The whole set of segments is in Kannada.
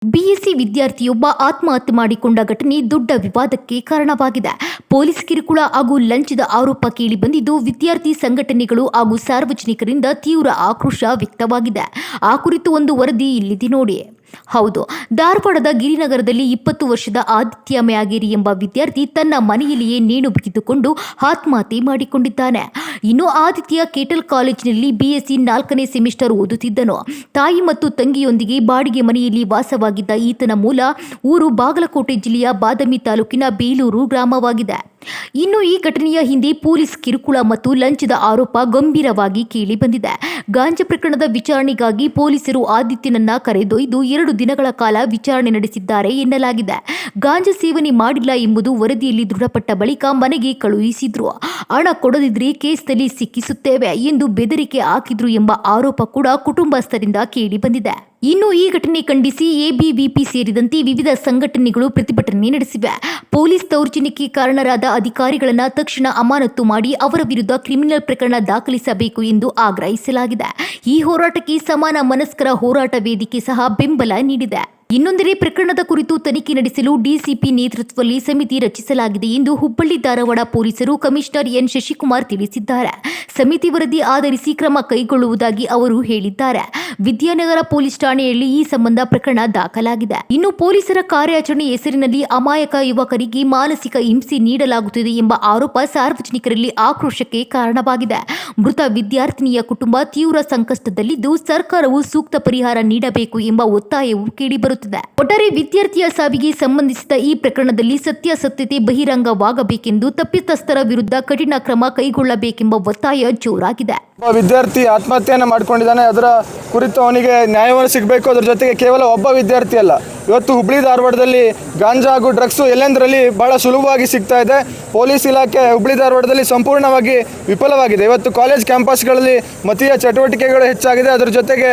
ಬಿಎಸ್ಸಿ ವಿದ್ಯಾರ್ಥಿಯೊಬ್ಬ ಆತ್ಮಹತ್ಯೆ ಮಾಡಿಕೊಂಡ ಘಟನೆ ದೊಡ್ಡ ವಿವಾದಕ್ಕೆ ಕಾರಣವಾಗಿದೆ. ಪೊಲೀಸ್ ಕಿರುಕುಳ ಹಾಗೂ ಲಂಚದ ಆರೋಪ ಕೇಳಿಬಂದಿದ್ದು, ವಿದ್ಯಾರ್ಥಿ ಸಂಘಟನೆಗಳು ಹಾಗೂ ಸಾರ್ವಜನಿಕರಿಂದ ತೀವ್ರ ಆಕ್ರೋಶ ವ್ಯಕ್ತವಾಗಿದೆ. ಆ ಕುರಿತು ಒಂದು ವರದಿ ಇಲ್ಲಿದೆ ನೋಡಿ. ಹೌದು, ಧಾರವಾಡದ ಗಿರಿನಗರದಲ್ಲಿ 20 ವರ್ಷದ ಆದಿತ್ಯ ಮ್ಯಾಗೇರಿ ಎಂಬ ವಿದ್ಯಾರ್ಥಿ ತನ್ನ ಮನೆಯಲ್ಲಿಯೇ ನೇಣು ಬಿಗಿದುಕೊಂಡು ಆತ್ಮಹತ್ಯೆ ಮಾಡಿಕೊಂಡಿದ್ದಾನೆ. ಇನ್ನು ಆದಿತ್ಯ ಕೇಟಲ್ ಕಾಲೇಜಿನಲ್ಲಿ ಬಿಎಸ್ಸಿ 4ನೇ ಸೆಮಿಸ್ಟರ್ ಓದುತ್ತಿದ್ದನು. ತಾಯಿ ಮತ್ತು ತಂಗಿಯೊಂದಿಗೆ ಬಾಡಿಗೆ ಮನೆಯಲ್ಲಿ ವಾಸವಾಗಿದ್ದ ಈತನ ಮೂಲ ಊರು ಬಾಗಲಕೋಟೆ ಜಿಲ್ಲೆಯ ಬಾದಾಮಿ ತಾಲೂಕಿನ ಬೇಲೂರು ಗ್ರಾಮವಾಗಿದೆ. ಇನ್ನು ಈ ಘಟನೆಯ ಹಿಂದೆ ಪೊಲೀಸ್ ಕಿರುಕುಳ ಮತ್ತು ಲಂಚದ ಆರೋಪ ಗಂಭೀರವಾಗಿ ಕೇಳಿಬಂದಿದೆ. ಗಾಂಜಾ ಪ್ರಕರಣದ ವಿಚಾರಣೆಗಾಗಿ ಪೊಲೀಸರು ಆದಿತ್ಯನನ್ನ ಕರೆದೊಯ್ದು 2 ದಿನಗಳ ಕಾಲ ವಿಚಾರಣೆ ನಡೆಸಿದ್ದಾರೆ ಎನ್ನಲಾಗಿದೆ. ಗಾಂಜಾ ಸೇವನೆ ಮಾಡಿಲ್ಲ ಎಂಬುದು ವರದಿಯಲ್ಲಿ ದೃಢಪಟ್ಟ ಬಳಿಕ ಮನೆಗೆ ಕಳುಹಿಸಿದ್ರು. ಹಣ ಕೊಡದಿದ್ರೆ ಕೇಸ್ನಲ್ಲಿ ಸಿಕ್ಕಿಸುತ್ತೇವೆ ಎಂದು ಬೆದರಿಕೆ ಹಾಕಿದ್ರು ಎಂಬ ಆರೋಪ ಕೂಡ ಕುಟುಂಬಸ್ಥರಿಂದ ಕೇಳಿಬಂದಿದೆ. ಇನ್ನು ಈ ಘಟನೆ ಖಂಡಿಸಿ ಎಬಿವಿಪಿ ಸೇರಿದಂತೆ ವಿವಿಧ ಸಂಘಟನೆಗಳು ಪ್ರತಿಭಟನೆ ನಡೆಸಿವೆ. ಪೊಲೀಸ್ ದೌರ್ಜನ್ಯಕ್ಕೆ ಕಾರಣರಾದ ಅಧಿಕಾರಿಗಳನ್ನು ತಕ್ಷಣ ಅಮಾನತು ಮಾಡಿ ಅವರ ವಿರುದ್ಧ ಕ್ರಿಮಿನಲ್ ಪ್ರಕರಣ ದಾಖಲಿಸಬೇಕು ಎಂದು ಆಗ್ರಹಿಸಲಾಗಿದೆ. ಈ ಹೋರಾಟಕ್ಕೆ ಸಮಾನ ಮನಸ್ಕರ ಹೋರಾಟ ವೇದಿಕೆ ಸಹ ಬೆಂಬಲ ನೀಡಿದೆ. ಇನ್ನೊಂದೆಡೆ ಪ್ರಕರಣದ ಕುರಿತು ತನಿಖೆ ನಡೆಸಲು ಡಿಸಿಪಿ ನೇತೃತ್ವದಲ್ಲಿ ಸಮಿತಿ ರಚಿಸಲಾಗಿದೆ ಎಂದು ಹುಬ್ಬಳ್ಳಿ ಧಾರವಾಡ ಪೊಲೀಸರು ಕಮಿಷನರ್ ಎನ್ ಶಶಿಕುಮಾರ್ ತಿಳಿಸಿದ್ದಾರೆ. ಸಮಿತಿ ವರದಿ ಆಧರಿಸಿ ಕ್ರಮ ಕೈಗೊಳ್ಳುವುದಾಗಿ ಅವರು ಹೇಳಿದ್ದಾರೆ. ವಿದ್ಯಾನಗರ ಪೊಲೀಸ್ ಠಾಣೆಯಲ್ಲಿ ಈ ಸಂಬಂಧ ಪ್ರಕರಣ ದಾಖಲಾಗಿದೆ. ಇನ್ನು ಪೊಲೀಸರ ಕಾರ್ಯಾಚರಣೆ ಹೆಸರಿನಲ್ಲಿ ಅಮಾಯಕ ಯುವಕರಿಗೆ ಮಾನಸಿಕ ಹಿಂಸೆ ನೀಡಲಾಗುತ್ತಿದೆ ಎಂಬ ಆರೋಪ ಸಾರ್ವಜನಿಕರಲ್ಲಿ ಆಕ್ರೋಶಕ್ಕೆ ಕಾರಣವಾಗಿದೆ. ಮೃತ ವಿದ್ಯಾರ್ಥಿನಿಯ ಕುಟುಂಬ ತೀವ್ರ ಸಂಕಷ್ಟದಲ್ಲಿದ್ದು, ಸರ್ಕಾರವು ಸೂಕ್ತ ಪರಿಹಾರ ನೀಡಬೇಕು ಎಂಬ ಒತ್ತಾಯವು ಕೇಳಿಬರುತ್ತಿದೆ. ಒಟ್ಟಾರೆ ವಿದ್ಯಾರ್ಥಿಯ ಸಾವಿಗೆ ಸಂಬಂಧಿಸಿದ ಈ ಪ್ರಕರಣದಲ್ಲಿ ಸತ್ಯಾಸತ್ಯತೆ ಬಹಿರಂಗವಾಗಬೇಕೆಂದು ತಪ್ಪಿತಸ್ಥರ ವಿರುದ್ಧ ಕಠಿಣ ಕ್ರಮ ಕೈಗೊಳ್ಳಬೇಕೆಂಬ ಒತ್ತಾಯ ಜೋರಾಗಿದೆ. ವಿದ್ಯಾರ್ಥಿ ಆತ್ಮಹತ್ಯೆಯನ್ನು ಮಾಡಿಕೊಂಡಿದ್ದಾನೆ. ಅದರ ಕುರಿತು ಅವನಿಗೆ ನ್ಯಾಯವನ್ನು ಸಿಗಬೇಕು. ಅದರ ಜೊತೆಗೆ ಕೇವಲ ಒಬ್ಬ ವಿದ್ಯಾರ್ಥಿ ಅಲ್ಲ, ಇವತ್ತು ಹುಬ್ಬಳ್ಳಿ ಧಾರವಾಡದಲ್ಲಿ ಗಾಂಜಾ ಹಾಗೂ ಡ್ರಗ್ಸು ಎಲ್ಲೆಂದರಲ್ಲಿ ಬಹಳ ಸುಲಭವಾಗಿ ಸಿಗ್ತಾ ಇದೆ. ಪೊಲೀಸ್ ಇಲಾಖೆ ಹುಬ್ಬಳ್ಳಿ ಧಾರವಾಡದಲ್ಲಿ ಸಂಪೂರ್ಣವಾಗಿ ವಿಫಲವಾಗಿದೆ. ಇವತ್ತು ಕಾಲೇಜ್ ಕ್ಯಾಂಪಸ್ಗಳಲ್ಲಿ ಮತೀಯ ಚಟುವಟಿಕೆಗಳು ಹೆಚ್ಚಾಗಿದೆ. ಅದರ ಜೊತೆಗೆ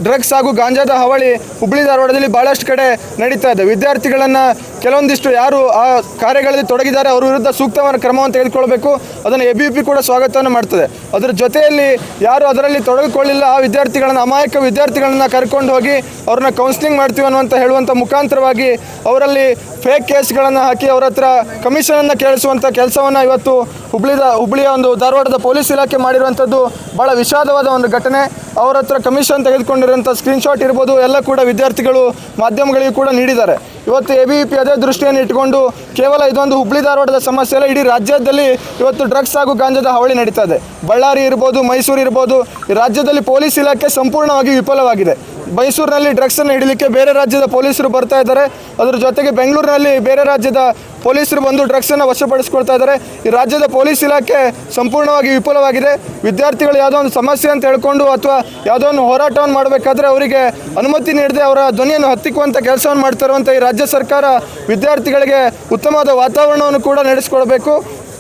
ಡ್ರಗ್ಸ್ ಹಾಗೂ ಗಾಂಜಾದ ಹಾವಳಿ ಹುಬ್ಬಳ್ಳಿ ಧಾರವಾಡದಲ್ಲಿ ಬಹಳಷ್ಟು ಕಡೆ ನಡೀತಾ ಇದೆ. ವಿದ್ಯಾರ್ಥಿಗಳನ್ನು ಕೆಲವೊಂದಿಷ್ಟು ಯಾರು ಆ ಕಾರ್ಯಗಳಲ್ಲಿ ತೊಡಗಿದ್ದಾರೆ ಅವರ ವಿರುದ್ಧ ಸೂಕ್ತವಾದ ಕ್ರಮವನ್ನು ತೆಗೆದುಕೊಳ್ಬೇಕು. ಅದನ್ನು ಎಬಿವಿಪಿ ಕೂಡ ಸ್ವಾಗತವನ್ನು ಮಾಡ್ತದೆ. ಅದರ ಜೊತೆಯಲ್ಲಿ ಯಾರು ಅದರಲ್ಲಿ ತೊಡಗಿಕೊಳ್ಳಿಲ್ಲ ಆ ವಿದ್ಯಾರ್ಥಿಗಳನ್ನು, ಅಮಾಯಕ ವಿದ್ಯಾರ್ಥಿಗಳನ್ನು ಕರ್ಕೊಂಡು ಹೋಗಿ ಅವ್ರನ್ನ ಕೌನ್ಸಿಲಿಂಗ್ ಮಾಡ್ತೀವಿ ಅನ್ನುವಂಥ ಹೇಳುವಂಥ ಮುಖಾಂತರವಾಗಿ ಅವರಲ್ಲಿ ಫೇಕ್ ಕೇಸ್ಗಳನ್ನು ಹಾಕಿ ಅವರ ಹತ್ರ ಕಮಿಷನನ್ನು ಕೇಳಿಸುವಂಥ ಕೆಲಸವನ್ನು ಇವತ್ತು ಹುಬ್ಬಳ್ಳಿಯ ಒಂದು ಧಾರವಾಡದ ಪೊಲೀಸ್ ಇಲಾಖೆ ಮಾಡಿರುವಂಥದ್ದು ಭಾಳ ವಿಷಾದವಾದ ಒಂದು ಘಟನೆ. ಅವರ ಹತ್ರ ಕಮಿಷನ್ ತೆಗೆದುಕೊಂಡಿರುವಂಥ ಸ್ಕ್ರೀನ್ಶಾಟ್ ಇರ್ಬೋದು ಎಲ್ಲ ಕೂಡ ವಿದ್ಯಾರ್ಥಿಗಳು ಮಾಧ್ಯಮಗಳಿಗೂ ಕೂಡ ನೀಡಿದ್ದಾರೆ. ಇವತ್ತು ಎಬಿವಿಪಿ ಅದೇ ದೃಷ್ಟಿಯನ್ನು ಇಟ್ಟುಕೊಂಡು ಕೇವಲ ಇದೊಂದು ಹುಬ್ಬಳ್ಳಿ ಧಾರವಾಡದ ಸಮಸ್ಯೆ ಅಲ್ಲ, ಇಡೀ ರಾಜ್ಯದಲ್ಲಿ ಇವತ್ತು ಡ್ರಗ್ಸ್ ಹಾಗೂ ಗಾಂಜಾದ ಹಾವಳಿ ನಡೀತಾ ಇದೆ. ಬಳ್ಳಾರಿ ಇರ್ಬೋದು, ಮೈಸೂರು ಇರ್ಬೋದು, ಈ ರಾಜ್ಯದಲ್ಲಿ ಪೊಲೀಸ್ ಇಲಾಖೆ ಸಂಪೂರ್ಣವಾಗಿ ವಿಫಲವಾಗಿದೆ. ಮೈಸೂರಿನಲ್ಲಿ ಡ್ರಗ್ಸನ್ನು ಹಿಡಿಲಿಕ್ಕೆ ಬೇರೆ ರಾಜ್ಯದ ಪೊಲೀಸರು ಬರ್ತಾ ಇದ್ದಾರೆ. ಅದರ ಜೊತೆಗೆ ಬೆಂಗಳೂರಿನಲ್ಲಿ ಬೇರೆ ರಾಜ್ಯದ ಪೊಲೀಸರು ಬಂದು ಡ್ರಗ್ಸನ್ನು ವಶಪಡಿಸ್ಕೊಳ್ತಾ ಇದ್ದಾರೆ. ಈ ರಾಜ್ಯದ ಪೊಲೀಸ್ ಇಲಾಖೆ ಸಂಪೂರ್ಣವಾಗಿ ವಿಫಲವಾಗಿದೆ. ವಿದ್ಯಾರ್ಥಿಗಳು ಯಾವುದೋ ಒಂದು ಸಮಸ್ಯೆ ಅಂತ ಹೇಳ್ಕೊಂಡು ಅಥವಾ ಯಾವುದೋ ಒಂದು ಹೋರಾಟವನ್ನು ಮಾಡಬೇಕಾದ್ರೆ ಅವರಿಗೆ ಅನುಮತಿ ನೀಡದೆ ಅವರ ಧ್ವನಿಯನ್ನು ಹತ್ತಿಕ್ಕುವಂಥ ಕೆಲಸವನ್ನು ಮಾಡ್ತಾ ಇರುವಂಥ ಈ ರಾಜ್ಯ ಸರ್ಕಾರ ವಿದ್ಯಾರ್ಥಿಗಳಿಗೆ ಉತ್ತಮವಾದ ವಾತಾವರಣವನ್ನು ಕೂಡ ನಡೆಸಿಕೊಡಬೇಕು.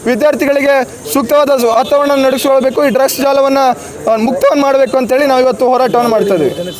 ವಿದ್ಯಾರ್ಥಿಗಳಿಗೆ ಸೂಕ್ತವಾದ ವಾತಾವರಣ ನಡೆಸಿಕೊಳ್ಬೇಕು. ಈ ಡ್ರಗ್ಸ್ ಜಾಲವನ್ನು ಮುಕ್ತವನ್ನು ಮಾಡಬೇಕು ಅಂತೇಳಿ ನಾವು ಇವತ್ತು ಹೋರಾಟವನ್ನು ಮಾಡ್ತಾ ಇದ್ದೀವಿ.